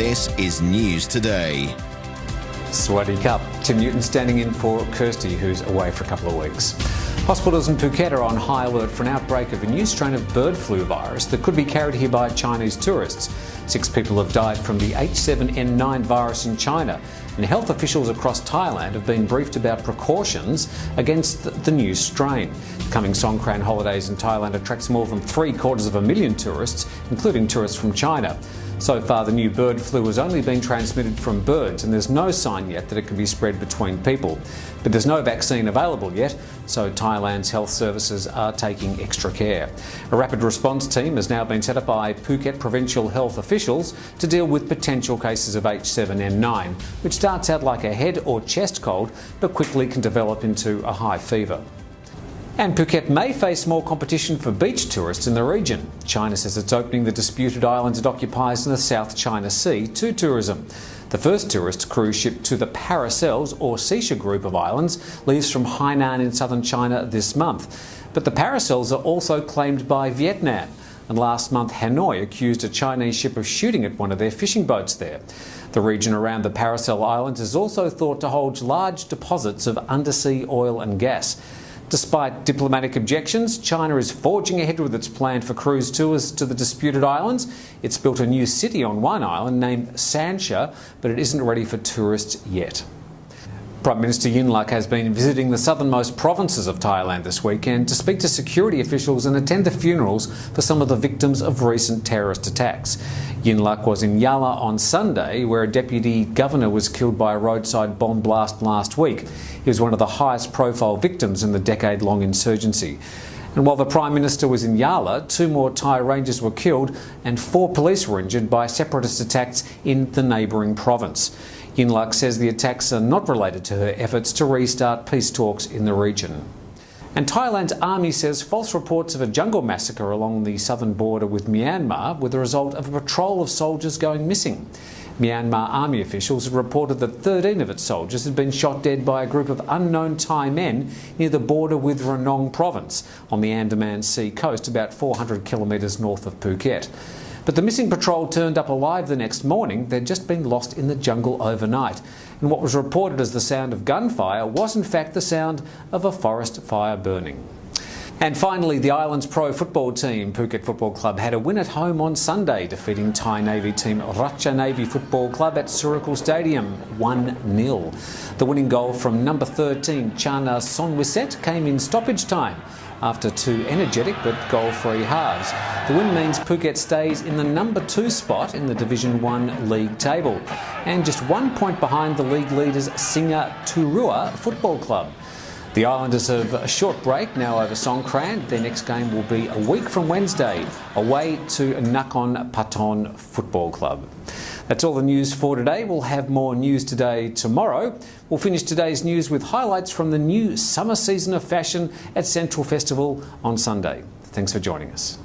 This is News Today. Swadee Cup. Tim Newton standing in for Kirsty, who's away for a couple of weeks. Hospitals in Phuket are on high alert for an outbreak of a new strain of bird flu virus that could be carried here by Chinese tourists. 6 people have died from the H7N9 virus in China, and health officials across Thailand have been briefed about precautions against the new strain. The coming Songkran holidays in Thailand attracts more than 750,000 tourists, including tourists from China. So far, the new bird flu has only been transmitted from birds, and there's no sign yet that it can be spread between people. But there's no vaccine available yet, so Thailand's health services are taking extra care. A rapid response team has now been set up by Phuket provincial health officials to deal with potential cases of H7N9, which starts out like a head or chest cold, but quickly can develop into a high fever. And Phuket may face more competition for beach tourists in the region. China says it's opening the disputed islands it occupies in the South China Sea to tourism. The first tourist cruise ship to the Paracels, or Sisha group of islands, leaves from Hainan in southern China this month. But the Paracels are also claimed by Vietnam, and last month Hanoi accused a Chinese ship of shooting at one of their fishing boats there. The region around the Paracel Islands is also thought to hold large deposits of undersea oil and gas. Despite diplomatic objections, China is forging ahead with its plan for cruise tours to the disputed islands. It's built a new city on one island named Sansha, but it isn't ready for tourists yet. Prime Minister Yingluck has been visiting the southernmost provinces of Thailand this weekend to speak to security officials and attend the funerals for some of the victims of recent terrorist attacks. Yingluck was in Yala on Sunday, where a deputy governor was killed by a roadside bomb blast last week. He was one of the highest profile victims in the decade-long insurgency. And while the Prime Minister was in Yala, 2 more Thai rangers were killed and 4 police were injured by separatist attacks in the neighbouring province. Yingluck says the attacks are not related to her efforts to restart peace talks in the region. And Thailand's army says false reports of a jungle massacre along the southern border with Myanmar were the result of a patrol of soldiers going missing. Myanmar army officials have reported that 13 of its soldiers had been shot dead by a group of unknown Thai men near the border with Ranong province on the Andaman Sea coast, about 400 kilometres north of Phuket. But the missing patrol turned up alive the next morning. They'd just been lost in the jungle overnight. And what was reported as the sound of gunfire was in fact the sound of a forest fire burning. And finally, the island's pro football team, Phuket Football Club, had a win at home on Sunday, defeating Thai Navy team Ratcha Navy Football Club at Surakel Stadium 1-0. The winning goal from number 13, Chana Sonwiset, came in stoppage time after 2 energetic but goal-free halves. The win means Phuket stays in the number 2 spot in the Division 1 league table, and just 1 point behind the league leaders Singa Turua Football Club. The Islanders have a short break now over Songkran. Their next game will be a week from Wednesday, away to Nakhon Pathom Football Club. That's all the news for today. We'll have more News Today tomorrow. We'll finish today's news with highlights from the new summer season of fashion at Central Festival on Sunday. Thanks for joining us.